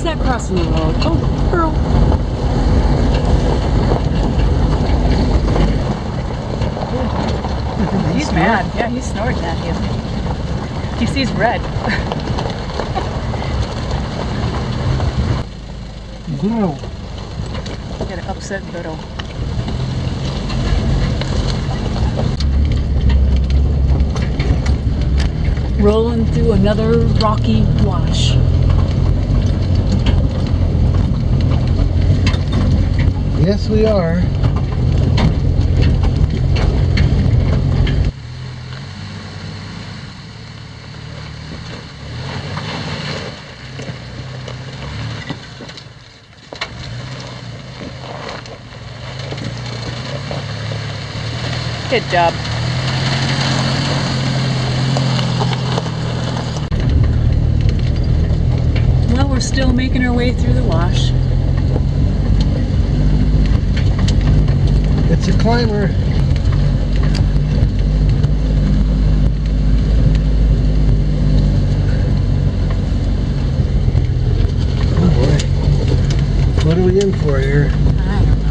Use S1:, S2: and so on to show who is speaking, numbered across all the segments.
S1: Who's that crossing the road? Oh, girl.
S2: He's mad. Yeah, he's snorting at you. He sees red.
S1: Burro.
S2: Get an upset burro.
S1: Rolling through another rocky wash.
S3: Yes, we are.
S2: Good job.
S1: Well, we're still making our way through the wash.
S3: It's a climber. Oh boy. What are we in for here?
S1: I don't know.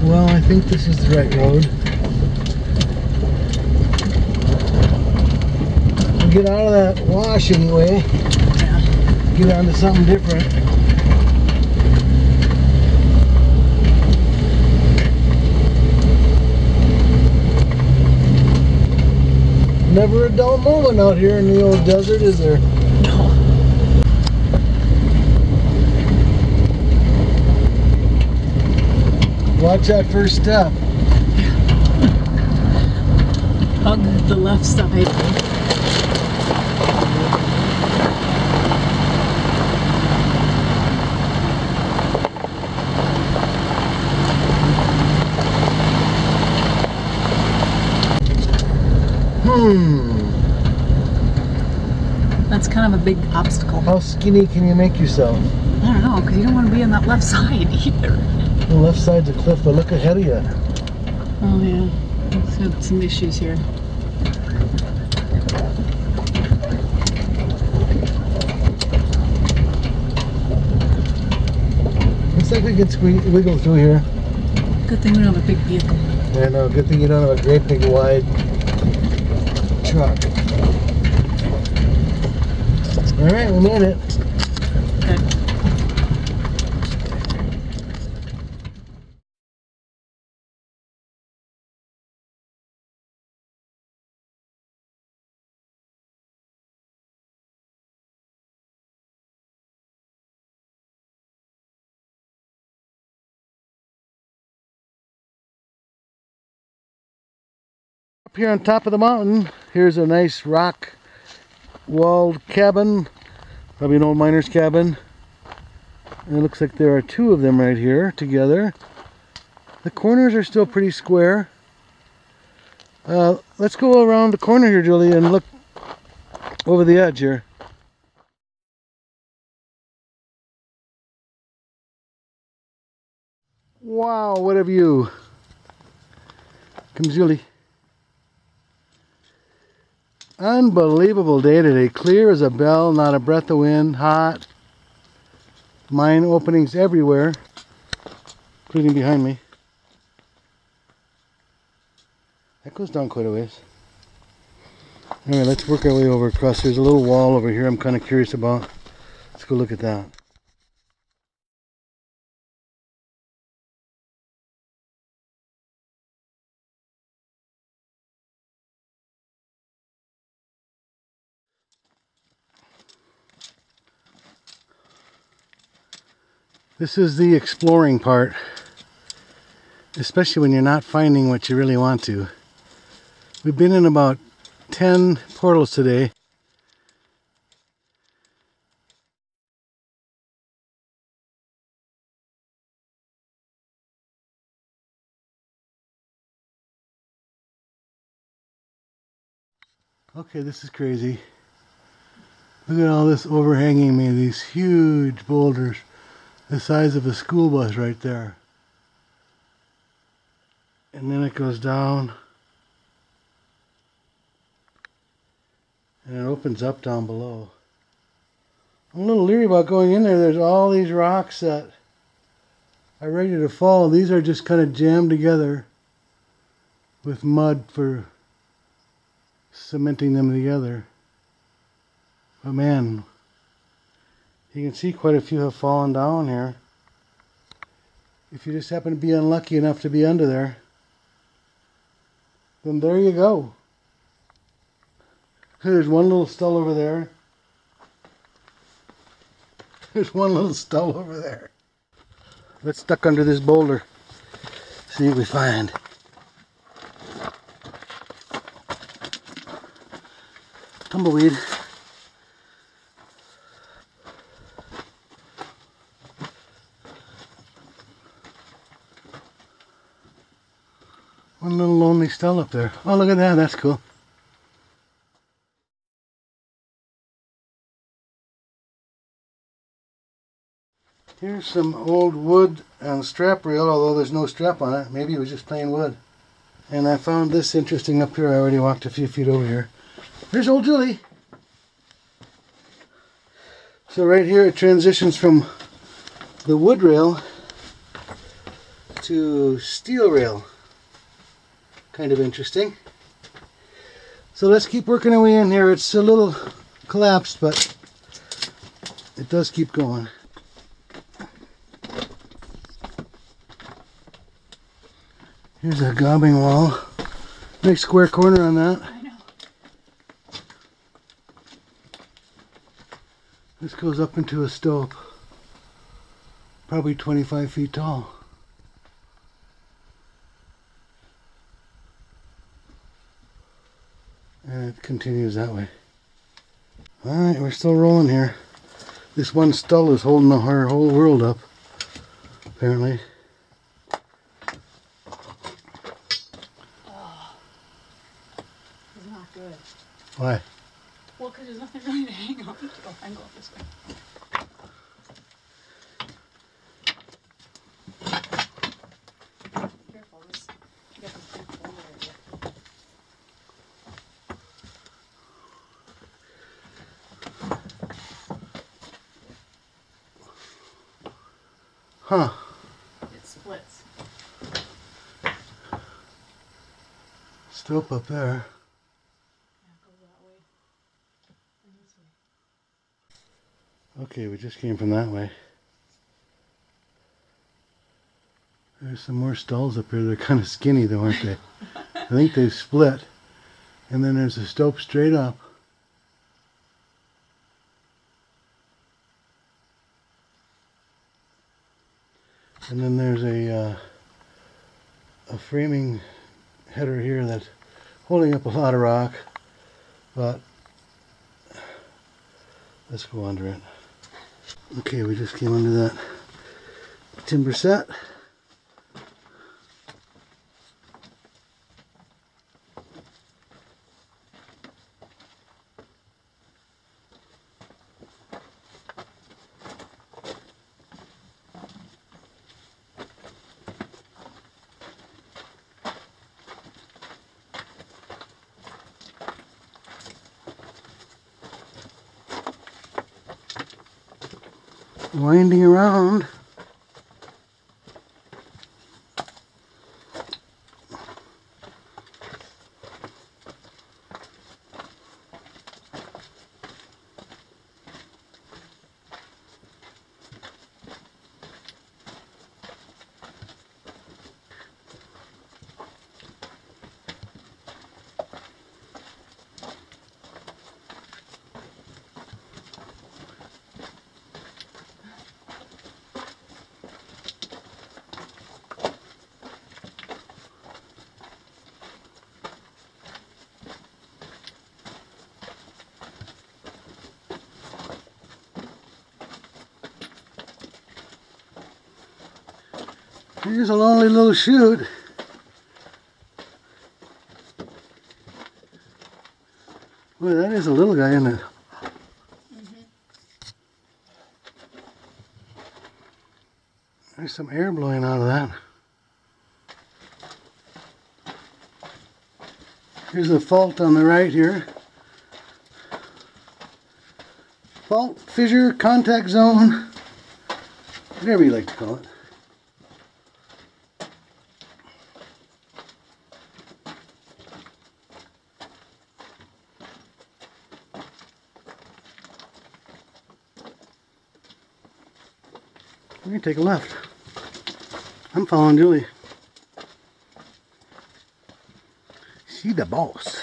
S3: Well, I think this is the right road. We'll get out of that wash anyway.
S1: Yeah.
S3: Get on to something different. Never a dull moment out here in the old desert, is there?
S1: No.
S3: Watch that first step.
S1: Hug the left side. That's kind of a big obstacle.
S3: How skinny can you make yourself?
S1: I don't know, because you don't want to be on that left side either.
S3: The left side's a cliff, but look ahead of you.
S1: Oh yeah, let's have some issues here.
S3: Looks like we can wiggle through here.
S1: Good thing we don't have a big vehicle.
S3: I know, good thing you don't have a great big wide truck. Alright, we made it.
S1: Okay.
S3: Up here on top of the mountain, here's a nice rock walled cabin, probably an old miner's cabin. And it looks like there are two of them right here together. The corners are still pretty square. Let's go around the corner here, Julie, and look over the edge here. Wow, what a view. Come, Julie. Unbelievable day today. Clear as a bell, not a breath of wind, hot. Mine openings everywhere, including behind me. That goes down quite a ways. Alright, let's work our way over across. There's a little wall over here I'm kind of curious about. Let's go look at that. This is the exploring part, especially when you're not finding what you really want to. We've been in about 10 portals today. Okay, this is crazy. Look at all this overhanging me, these huge boulders, the size of a school bus right there. And then it goes down. And it opens up down below. I'm a little leery about going in there. There's all these rocks that are ready to fall. These are just kind of jammed together with mud for cementing them together. But man, you can see quite a few have fallen down here. If you just happen to be unlucky enough to be under there, then there you go. There's one little stall over there. There's one little stall over there. Let's duck under this boulder. See what we find. Tumbleweed. One little lonely stall up there. Oh, look at that. That's cool. Here's some old wood and strap rail, although there's no strap on it. Maybe it was just plain wood. And I found this interesting up here. I already walked a few feet over here. There's old Julie. So right here it transitions from the wood rail to steel rail. Kind of interesting. So let's keep working our way in here. It's a little collapsed, but it does keep going. Here's a gobbing wall. Nice square corner on that.
S1: I know.
S3: This goes up into a stope. Probably 25 feet tall. And it continues that way. Alright, we're still rolling here. This one stall is holding our whole world up, apparently.
S1: It's not good.
S3: Why?
S1: Well, because there's nothing really to hang on to. Oh, I can go this way. Careful, this. You got this big boulder right here.
S3: Huh.
S1: It splits.
S3: Stope up there.
S1: Yeah, go that way. And this way.
S3: Okay, we just came from that way. There's some more stalls up here. They're kind of skinny though, aren't they? I think they've split. And then there's a stope straight up. And then there's a framing header here that's holding up a lot of rock. But let's go under it. Okay, we just came under that timber set. Winding around. Here's a lonely little chute. Boy, that is a little guy, isn't it? There's some air blowing out of that. Here's a fault on the right here. Fault, fissure, contact zone, whatever you like to call it. We're going to take a left. I'm following Julie. See the boss.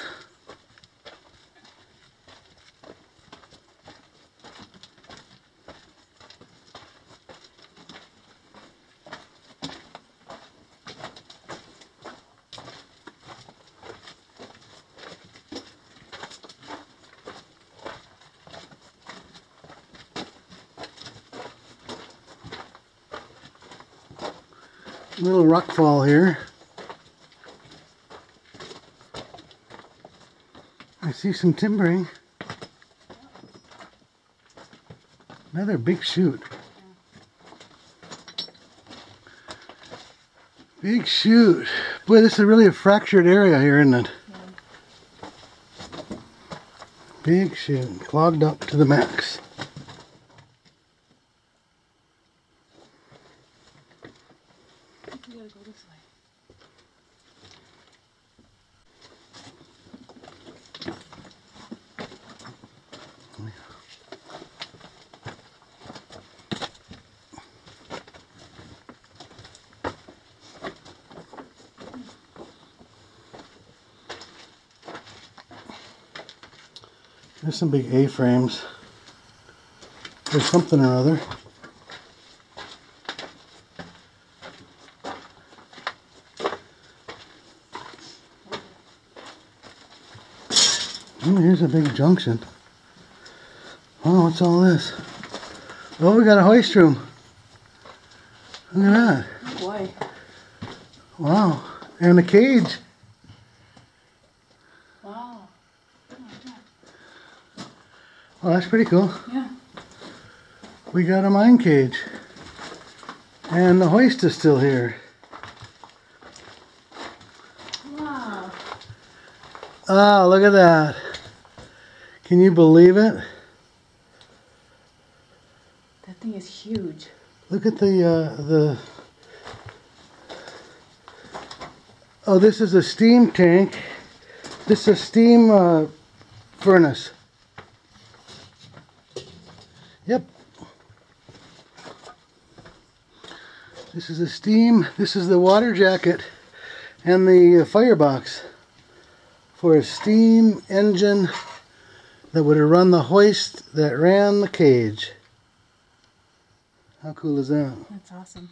S3: Little rock fall here. I see some timbering. Another big chute. Big chute. Boy, this is really a fractured area here, isn't it? Yeah. Big chute, clogged up to the max.
S1: You gotta go this way.
S3: There's some big A-frames. There's something or other. Oh, here's a big junction. Oh, what's all this? Oh, we got a hoist room. Look at that.
S1: Oh boy.
S3: Wow. And a cage.
S1: Wow.
S3: Oh, that's pretty cool.
S1: Yeah.
S3: We got a mine cage. And the hoist is still here.
S1: Wow.
S3: Ah, look at that. Can you believe it?
S1: That thing is huge.
S3: Look at the oh, this is a steam tank. This is a steam furnace. Yep. This is a steam, this is the water jacket and the firebox for a steam engine that would have run the hoist that ran the cage. How cool is that?
S1: That's awesome.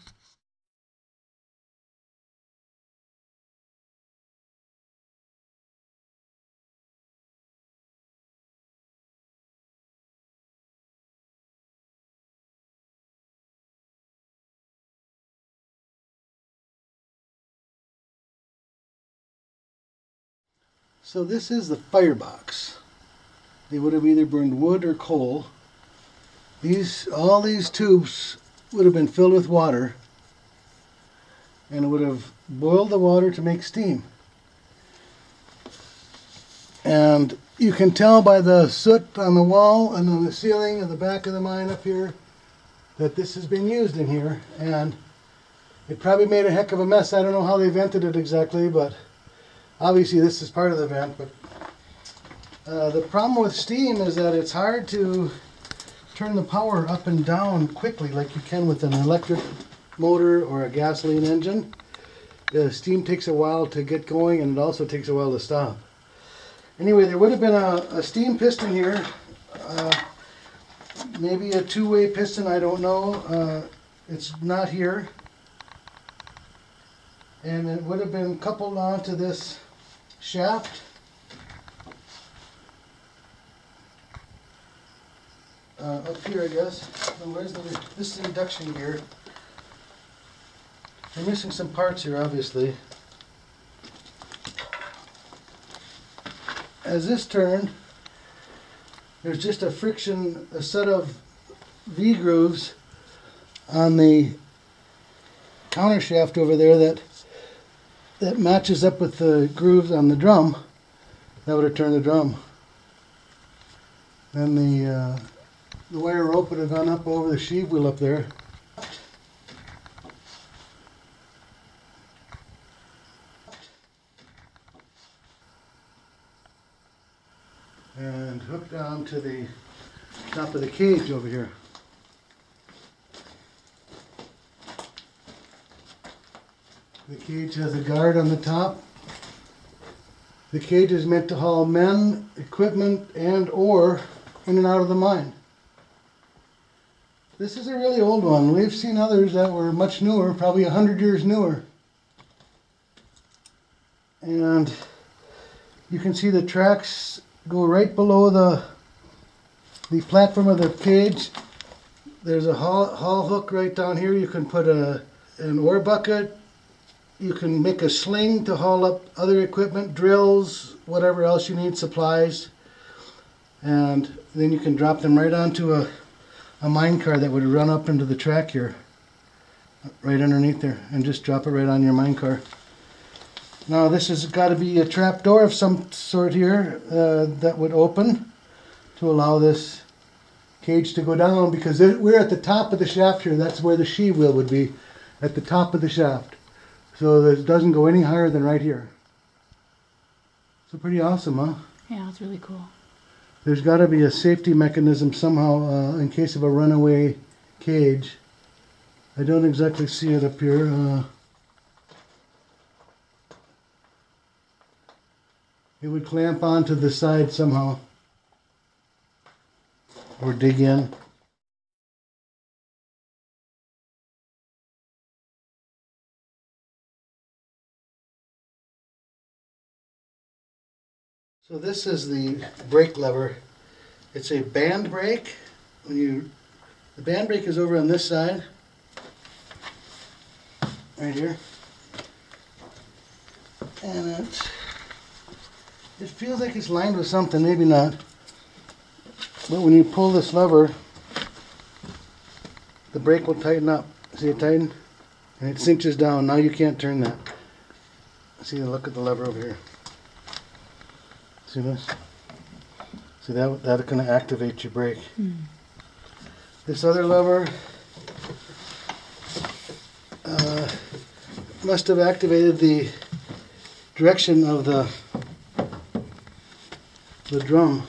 S3: So this is the firebox. They would have either burned wood or coal. All these tubes would have been filled with water, and it would have boiled the water to make steam. And you can tell by the soot on the wall and on the ceiling and the back of the mine up here that this has been used in here, and it probably made a heck of a mess. I don't know how they vented it exactly, but obviously this is part of the vent. But the problem with steam is that it's hard to turn the power up and down quickly like you can with an electric motor or a gasoline engine. Steam takes a while to get going, and it also takes a while to stop. Anyway, there would have been a steam piston here, maybe a two-way piston, I don't know. It's not here. And it would have been coupled onto this shaft. Up here, I guess. And where's this is induction gear. We're missing some parts here, obviously. As this turned, there's just a set of V-grooves on the counter shaft over there that matches up with the grooves on the drum. That would have turned the drum. Then the wire rope would have gone up over the sheave wheel up there. And hooked down to the top of the cage over here. The cage has a guard on the top. The cage is meant to haul men, equipment, and ore in and out of the mine. This is a really old one. We've seen others that were much newer, probably 100 years newer. And you can see the tracks go right below the platform of the cage. There's a haul hook right down here. You can put an ore bucket. You can make a sling to haul up other equipment, drills, whatever else you need, supplies. And then you can drop them right onto a mine car that would run up into the track here, right underneath there, and just drop it right on your mine car. Now this has got to be a trap door of some sort here that would open to allow this cage to go down, because we're at the top of the shaft here. That's where the sheave wheel would be, at the top of the shaft. So that it doesn't go any higher than right here. So pretty awesome, huh?
S1: Yeah, it's really cool.
S3: There's got to be a safety mechanism somehow in case of a runaway cage. I don't exactly see it up here. It would clamp onto the side somehow, or dig in. So this is the brake lever. It's a band brake. The band brake is over on this side, right here, and it feels like it's lined with something, maybe not. But when you pull this lever, the brake will tighten up. See it tighten? And it cinches down. Now you can't turn that. See, look at the lever over here. See this? See that's going to activate your brake. This other lever must have activated the direction of the drum.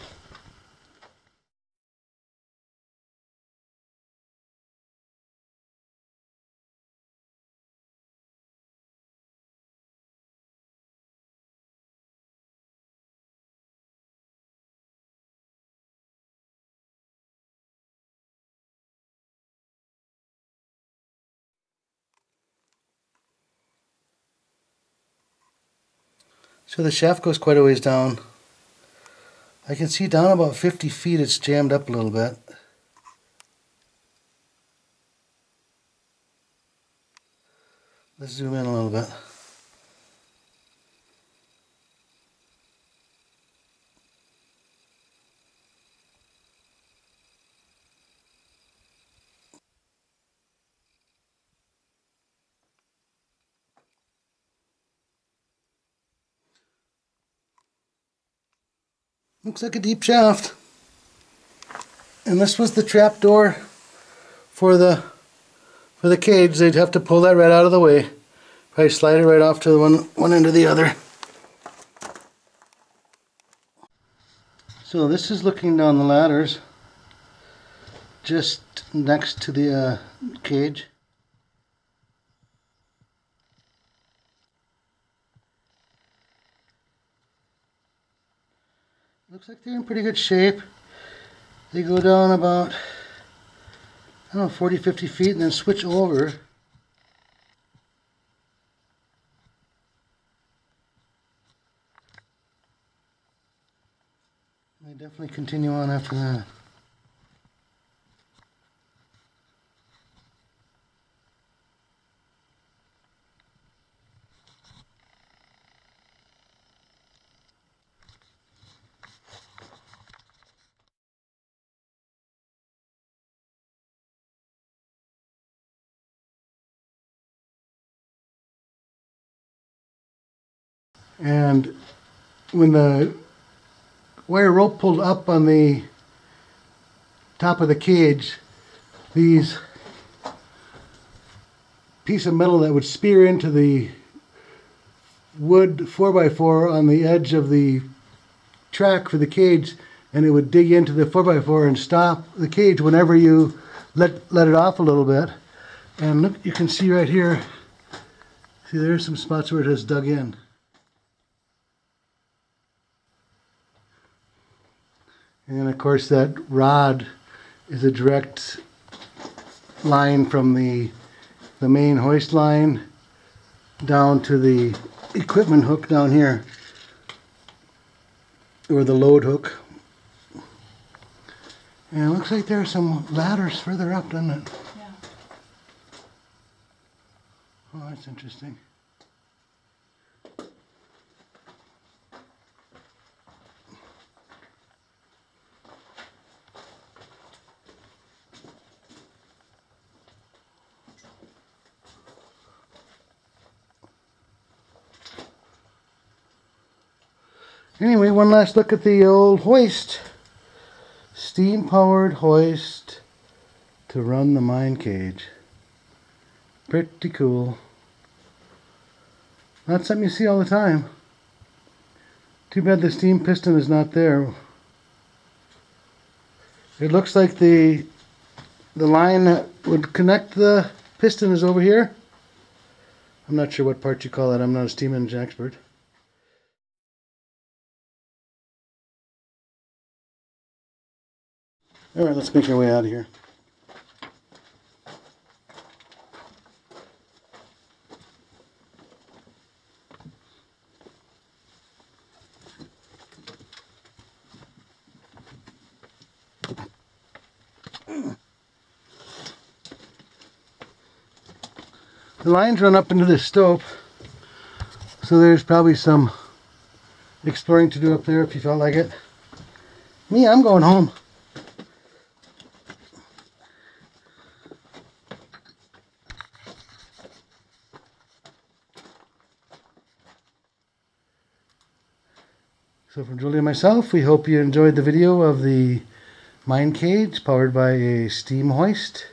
S3: So the shaft goes quite a ways down. I can see down about 50 feet it's jammed up a little bit. Let's zoom in a little bit. Looks like a deep shaft. And this was the trap door for the cage. They'd have to pull that right out of the way. Probably slide it right off to the one end or the other. So this is looking down the ladders just next to the cage. Looks like they're in pretty good shape. They go down about, I don't know, 40, 50 feet and then switch over. They definitely continue on after that. And when the wire rope pulled up on the top of the cage, these piece of metal that would spear into the wood 4x4 on the edge of the track for the cage, and it would dig into the 4x4 and stop the cage whenever you let it off a little bit. And look, you can see right here, see there's some spots where it has dug in. And then of course that rod is a direct line from the main hoist line down to the equipment hook down here, or the load hook. And it looks like there are some ladders further up, doesn't it?
S2: Yeah.
S3: Oh, that's interesting. Anyway, one last look at the old hoist. Steam-powered hoist to run the mine cage. Pretty cool. Not something you see all the time. Too bad the steam piston is not there. It looks like the line that would connect the piston is over here. I'm not sure what part you call that. I'm not a steam engine expert. Alright, let's make our way out of here. The lines run up into this stope, so there's probably some exploring to do up there if you felt like it. Me, I'm going home. So from Julie and myself, we hope you enjoyed the video of the mine cage powered by a steam hoist.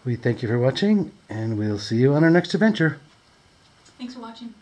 S3: We thank you for watching, and we'll see you on our next adventure.
S2: Thanks for watching.